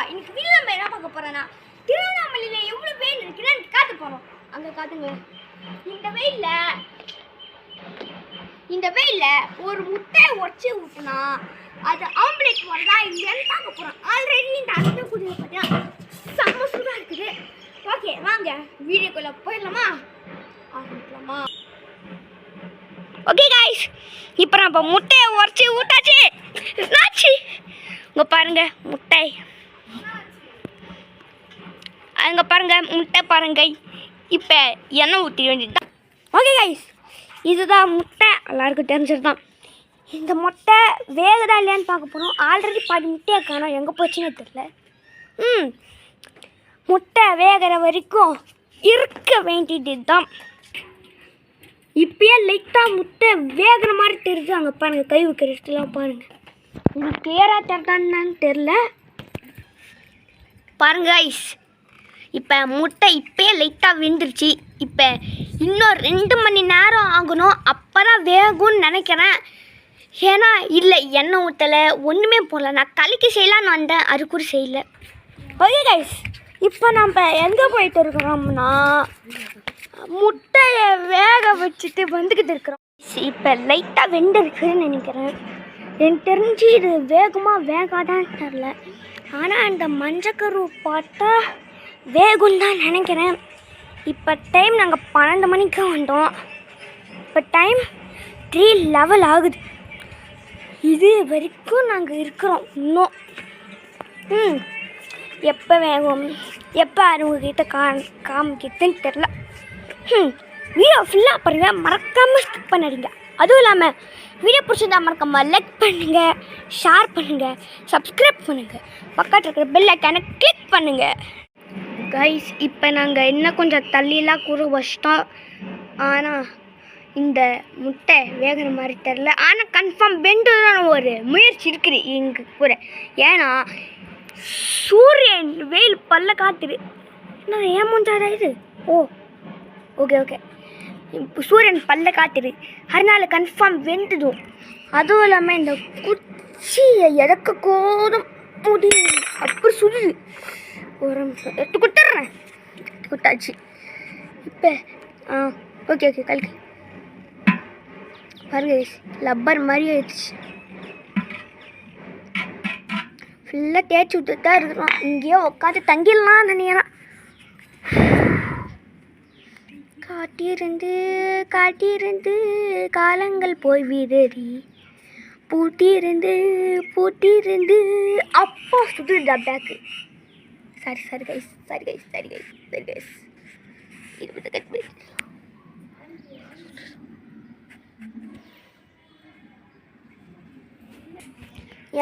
இன்னைக்கு வீடியோ நம்ம என்ன பார்க்க போறோம்னா திருவண்ணாமலையில எவ்வளவு வெயில் இருக்குன்னு காத்து போறோம். அங்க காத்துங்க. இந்த வெயில்ல ஒரு முட்டையை உடைச்சு ஊத்துனா அது ஆம்லெட் வரதா இல்லையான்னு பார்க்க போறோம். ஆல்ரெடி இந்த அடுத்த குடியில பார்த்தீங்கன்னா செம்ம சூடா இருக்குது. ஓகே வாங்க வீடியோக்குள்ள போயிடலாமா? ஆரம்பிக்கலாமா? ஓகே गाइस, இப்போ நம்ம முட்டையை உடைச்சு ஊட்டாச்சு. நாச்சி இங்க பாருங்க முட்டை, அங்கே பாருங்க முட்டை பாருங்க. இப்போ எண்ணெய் ஊற்றி வேண்டியதுதான். ஓகே गाइस, இதுதான் முட்டை. எல்லாருக்கும் தெரிஞ்சது தான். இந்த முட்டை வேகுதா இல்லையான்னு பார்க்க போகிறோம். ஆல்ரெடி பாதி முட்டையை காணோம், எங்கே போச்சுன்னே தெரில. முட்டை வேகிற வரைக்கும் இருக்க வேண்டியது தான். இப்பயே லைட்டாக முட்டை வேகிற மாதிரி தெரியுது. அங்கே பாருங்கள், கை வைக்கிற இடத்துலாம் பாருங்கள். இது கிளியராக தெரிதான்னு தெரில. பாருங்க गाइस, இப்போ முட்டை இப்போயே லைட்டாக வெந்துருச்சு. இப்போ இன்னும் 2 மணி நேரம் ஆகணும், அப்போ தான் வேகும்னு நினைக்கிறேன். ஏன்னா இல்லை எண்ணெய் ஊற்றலை, ஒன்றுமே போடல. நான் கலக்கி செய்யலான்னு வந்தேன், அது கூட செய்யலை. ஓகே गाइस, இப்போ நம்ம எங்கே போயிட்டு இருக்கிறோம்னா முட்டையை வேக வச்சுட்டு வந்துக்கிட்டு இருக்கிறோம். இப்போ லைட்டாக வெந்திருக்குன்னு நினைக்கிறேன். எனக்கு தெரிஞ்சு இது வேகுமா வேகாதான்னு தெரில. ஆனால் அந்த மஞ்சக்கரு பார்த்தா வேகுன்னு தான் நினைக்கிறேன். இப்போ டைம் நாங்கள் 12 மணிக்கு வந்தோம். இப்போ டைம் 3:11 ஆகுது. இது வரைக்கும் நாங்கள் இருக்கிறோம் இன்னும். எப்போ வேகும், எப்போ அறுவகிட்ட காமிக்கிட்டுன்னு தெரில. வீடியோ ஃபுல்லாக பாருங்கள், மறக்காமல் ஸ்கிப் பண்ணிடுங்க. அதுவும் இல்லாமல் வீடியோ பிடிச்சிருந்தா மறக்காமல் லைக் பண்ணுங்கள், ஷேர் பண்ணுங்கள், சப்ஸ்கிரைப் பண்ணுங்கள், பக்கத்தில் இருக்கிற பெல் ஐக்கானை கிளிக் பண்ணுங்கள். கைஸ், இப்போ நாங்கள் இன்னும் கொஞ்சம் தள்ளிலாம் கூட வச்சிட்டோம். ஆனால் இந்த முட்டை வேகிற மாதிரி தெரில. ஆனால் கன்ஃபார்ம் வெண்டுதான் ஒரு முயற்சி இருக்குது இங்கே கூட. ஏன்னா சூரியன் வெயில் பல்ல காத்துது. என்ன ஏன் மூஞ்சாதா இது? ஓகே இப்போ சூரியன் பல்ல காத்துது, அதனால கன்ஃபார்ம் வெந்துடும். அதுவும் இல்லாமல் இந்த குச்சியை இறக்க கோதும் முடியும், அப்படி சுடுது. ஒரு நிமிஷம் எடுத்து கொடுத்துட்றேன். கொடுத்தாச்சு. இப்போ ஓகே கல்கி பாருங்க, லப்பர் மாதிரி ஆயிடுச்சு. ஃபுல்லாக தேய்ச்சி விட்டுட்டு தான் இருக்கிறோம். இங்கேயோ உட்காந்து தங்கிடலாம் நினைக்கிறேன். காட்டியிருந்து காலங்கள் போய் வீதறி பூட்டியிருந்து அப்போ சுடுதா பேக்கு. சரி கைஸ்.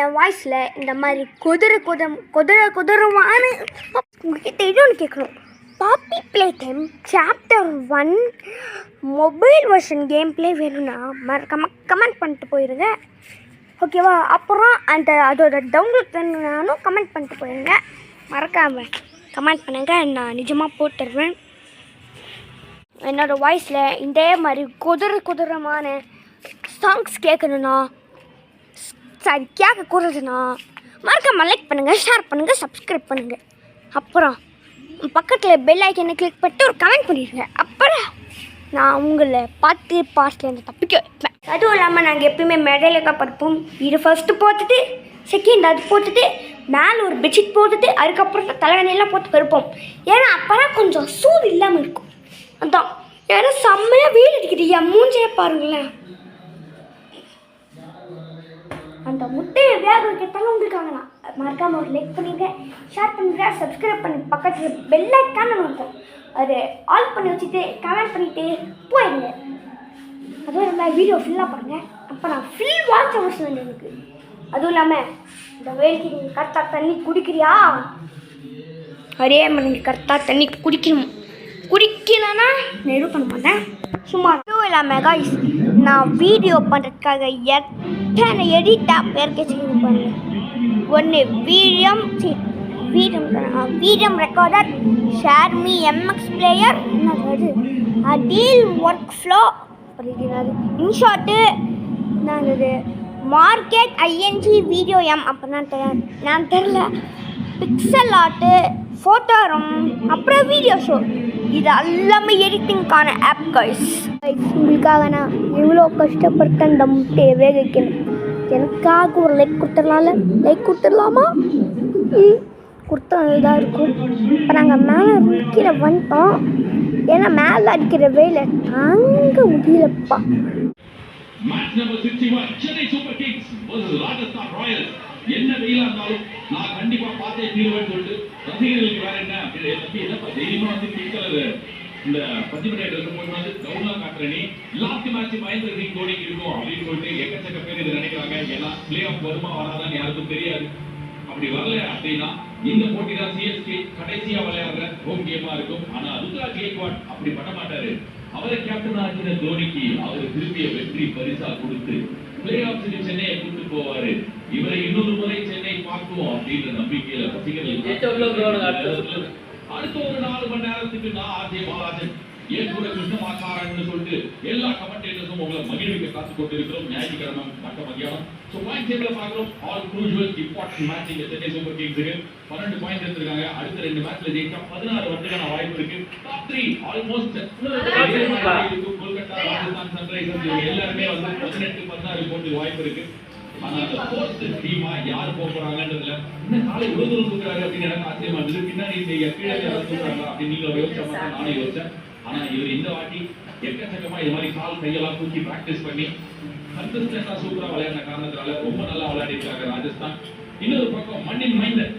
என் வாய்ஸில் இந்த மாதிரி குதிரமான உங்ககிட்ட இது ஒன்று கேட்கணும். Poppy play time chapter 1 mobile version game play வேணும்னா கமெண்ட் பண்ணிட்டு போயிடுங்க, ஓகேவா? அப்புறம் அதோட டவுன்லோட் வேணும்னாலும் கமெண்ட் பண்ணிட்டு போயிடுங்க. மறக்காமல் கமெண்ட் பண்ணுங்கள், நான் நிஜமாக போட்டுருவேன். என்னோடய வாய்ஸில் இதே மாதிரி குதிரமான சாங்ஸ் கேட்கணுன்னா கேட்கக்கூடாதுன்னா மறக்காமல் லைக் பண்ணுங்கள், ஷேர் பண்ணுங்கள், சப்ஸ்கிரைப் பண்ணுங்கள். அப்புறம் பக்கத்தில் பெல் ஐக்கனை கிளிக் பண்ணிட்டு ஒரு கமெண்ட் பண்ணிடுங்க. அப்புறம் நான் உங்களை பார்த்து பாஸ்ட்லேருந்து தப்பிக்க வைப்பேன். அதுவும் இல்லாமல் நாங்கள் எப்பயுமே மேடையில் தான் படுப்போம். இது ஃபஸ்ட்டு போட்டுட்டு செகண்ட் அது போட்டுட்டு மேலே ஒரு பெட்ஷீட் போட்டுட்டு அதுக்கப்புறம் தலைவனையெல்லாம் போட்டு படுப்போம். ஏன்னா அப்போ தான் கொஞ்சம் சூடு இல்லாமல் இருக்கும். அதான். ஏன்னா செம்மையாக வெயில் அடிக்குது. என் மூஞ்சையே பாருங்களேன். அந்த முட்டையை வேக வைக்கிறதால உங்களுக்கு வாங்கலாம். மறக்காமல் ஒரு லைக் பண்ணிடுங்க, ஷேர் பண்ணுங்க, சப்ஸ்கிரைப் பண்ணி பக்கத்தில் பெல் ஐக்கான் இருக்கும், அது ஆல் பண்ணி வச்சுட்டு கமெண்ட் பண்ணிவிட்டு போயிடுங்க. அதுவும் இல்லாமல் வீடியோ ஃபுல்லாக பாருங்கள். அப்போ நான் ஃபுல் வாட்ச் அவசியம் வேணும் எனக்கு. அதுவும் இல்லாமல் இந்த வெயிலுக்கு நீங்கள் கரெக்டாக தண்ணி குடிக்கிறியா? அதே மாதிரி நீங்கள் கரெக்டாக தண்ணி குடிக்கலன்னா நான் எதுவும் பண்ண மாட்டேன், சும்மா. அதுவும் இல்லாமல் गाइस, நான் வீடியோ பண்ணுறதுக்காக எத்தனை எடிட்டாக பேர் கேட்குறேன் பாருங்கள். ஒன்று வீடியம் ரெக்கார்டர், ஷேர்மி எம்எக்ஸ் பிளேயர், என்னது டீல் ஒர்க் ஃப்ளோ, இன்ஷாட்டு நான் இது மார்க்கெட் ஐஎன்ஜி வீடியோ எம். அப்போ நான் தெரில. பிக்சல் ஆர்ட்டு, ஃபோட்டோரம், அப்புறம் வீடியோ ஷோ, இது எல்லாமே எடிட்டிங்கான ஆப் கைஸ். உங்களுக்காக நான் எவ்வளோ கஷ்டப்பட்டு அந்த முட்டையை வேக வைக்கணும். எனக்காக ஒரு லைக் கொடுத்துடலாம்ல? லைக் கொடுத்துடலாமா? கொடுத்தா தான் இருக்கும். இப்போ நாங்கள் மேலே கீழே வந்துட்டோம். ஏன்னா மேலே அடிக்கிற வெயில தாங்க முடியலப்பா. Match number 61 Chennai Super Kings versus Rajasthan Royals. என்ன வெயிலா இருந்தாலும் நான் கண்டிப்பா பார்த்தே தீர்வேன்னு சொல்லிட்டு ரசிகர்களுக்கு வேற என்ன என்னப்பா தைரியமா வந்து பிடிக்கிறது இந்த பத்திமன்ற போட்டு வந்து கவுனா காட்டுற நீ லாஸ்ட் மேட்ச் மகேந்திர சிங் தோனிக்கு இருக்கும் அப்படின்னு சொல்லிட்டு எக்கச்சக்க பேர் இதை நினைக்கிறாங்க. ஏன்னா பிளே ஆஃப் வருமா வராதான்னு யாருக்கும் தெரியாது. அப்படி வரல அப்படின்னா இந்த போட்டி தான் சிஎஸ்கே கடைசியா விளையாடுற ஹோம் கேமா இருக்கும். ஆனா ருத்ராஜ் கேக்வாட் அப்படி பண்ண மாட்டாரு. அவரை கேப்டன் ஆக்கின தோனிக்கு அவர் திரும்பிய வெற்றி பரிசா கொடுத்து பிளே ஆஃப்ஸுக்கு சென்னையை கூட்டு போவாரு. இவரை இன்னொரு முறை சென்னை பார்ப்போம் அப்படின்ற நம்பிக்கையில ரசிகர்கள் அடுத்த ஒரு 4 மணி நேரத்துக்கு நான் ஆர்ஜே பாலாஜன் ஏன் கூட கிருஷ்ணமாச்சாரன்னு சொல்லிட்டு எல்லா கமெண்டேட்டர்ஸும் உங்களை மகிழ்விக்க காத்து கொண்டிருக்கிறோம். ஞாயிற்றுக்கிழமை மட்ட மதியானம். ஸோ பாயிண்ட் டேபிள் பார்க்குறோம். ஆல் க்ரூஷுவல் இம்பார்ட்டன்ட் மேட்ச் இங்கே சென்னை சூப்பர் கிங்ஸுக்கு 12 பாயிண்ட் எடுத்திருக்காங்க. அடுத்த 2 மேட்ச்ல ஜெயிச்சா 16 வரதுக்கான வாய்ப்பு இருக்கு. Top 3 almost Kolkata, Rajasthan Sunrisers இவங்க எல்லாருமே வந்து 18-16 போட்டு வாய்ப்பு இருக்கு. ஆனா அந்த ஃபோர்த் டீமா யார் போக போறாங்கன்றதுல இன்னும் காலை இவ்வளவு தூரம் தூக்குறாரு அப்படின்னு எனக்கு ஆச்சரியமா இருந்தது. பின்னாடி கீழே யாரும் தூக்குறாங்களா அப்படின்னு நீங்க யோசிச்சா நானும் யோசிச்சேன். ஆனா இவர் இந்த வாட்டி எக்கச்சக்கமா இது மாதிரி கால் கையெல்லாம் தூக்கி பிராக்டிஸ் பண்ணி கன்சிஸ்டன்டா சூப்பரா விளையாடின காரணத்தினால ரொம்ப நல்லா விளையாடி இருக்காங்க ராஜஸ்தான். இன்னொரு பக்கம் மண்ணின் மைந்தர்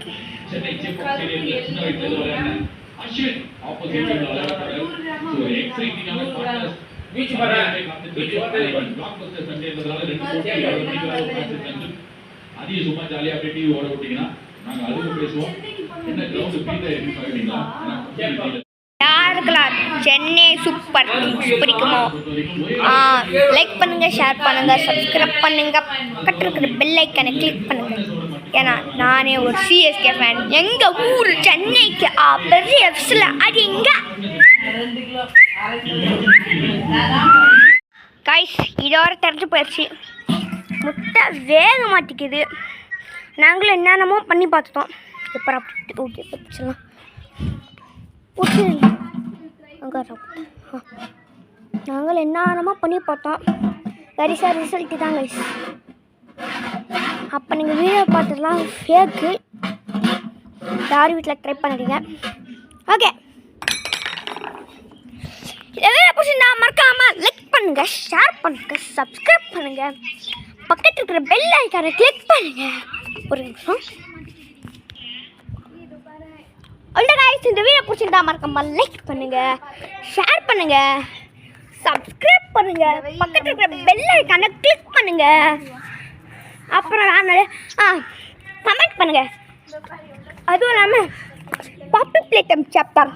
சென்னை சேப்பாக் ஸ்டேடியம்ல சின்ன வயசுல விளையாடின அஸ்வின் ஆப்போசிட் டீம்ல விளையாடுறாரு. ஸோ எக்ஸைட்டிங்கான கான்டெஸ்ட் அதிகம் சும்மா ஜாலியா அப்படியே டிவி ஓட விட்டீங்கன்னா நாங்க அதுவும் பேசுவோம். என்ன கிரவுண்ட் பீட்டா எப்படி பாக்குறீங்களா? யாருக்கெல்லாம் சென்னை சூப்பர் கிங்ஸ் பிடிக்குமோ லைக் பண்ணுங்க, ஷேர் பண்ணுங்க, சப்ஸ்கிரைப் பண்ணுங்க, பக்கத்தில் இருக்கிற பெல் ஐக்கனை கிளிக் பண்ணுங்க. ஏன்னா நானே ஒரு சிஎஸ்கே ஃபேன். எங்க ஊர் சென்னைக்கு பெரிய எஃப்ஸ்ல அது எங்க கைஸ் இதோட தெரிஞ்சு போயிடுச்சு. முட்டை வேக மாட்டேங்குது. நாங்களும் என்னென்னமோ பண்ணி பார்த்துட்டோம். எப்போ ஓகே பிடிச்சலாம் நாங்கள் என்னென்னமோ பண்ணி பார்த்தோம். கரிசா ரிசல்ட்டு தான் கைஸ். அப்போ நீங்கள் வீடியோ பார்த்துலாம் ஃபேக்கு. யார் வீட்டில் ட்ரை பண்ணிடுங்க. ஓகே இந்த வீடியோ பிடிச்சிருந்தா மறக்காம லைக் பண்ணுங்க, ஷேர் பண்ணுங்க, சப்ஸ்கிரைப் பண்ணுங்க, பக்கத்தில் இருக்கிற பெல் ஐக்கானை கிளிக் பண்ணுங்க. ஒரு நிமிஷம். இந்த வீடியோ பிடிச்சிருந்தா மறக்காம லைக் பண்ணுங்க, ஷேர் பண்ணுங்க, சப்ஸ்கிரைப் பண்ணுங்க, பக்கத்தில் இருக்கிற பெல் ஐக்கானை கிளிக் பண்ணுங்க. அப்புறம் கமெண்ட் பண்ணுங்க. அதுவும் இல்லாமல் பாப்பி பிளேட்டம் சாப்டர்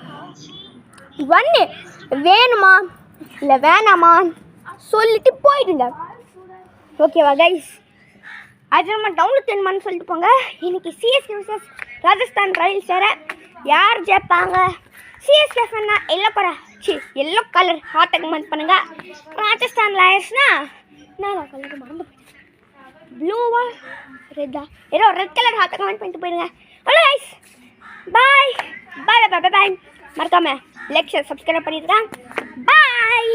1 வேணுமா இல்லை வேணாமா சொல்லிட்டு போயிடுங்க. ஓகேவா கைஸ்? அது நம்ம டவுன்லோட் பண்ணணும்னு சொல்லிட்டு போங்க. இன்னைக்கு சிஎஸ்கே vs ராஜஸ்தான் ராயல்ஸ் வேறு. யார் ஜெயிப்பாங்க? சிஎஸ்கே ஃபேன்னா எல்லோ கலர் ஹார்ட்டை கமெண்ட் பண்ணுங்க. ராஜஸ்தான் ராயல்ஸ்னா என்ன கலர் மறந்து ப்ளூவா ரெட்டா ஏதோ ரெட் கலர் ஹார்ட்டை கமெண்ட் பண்ணிட்டு போயிடுங்க. ஹலோ கைஸ், பாய் பாய் பாய் பாய் பாய். மறக்காம லைக் ஷேர் சப்ஸ்கிரைப் பண்ணிடுங்க. பாய்.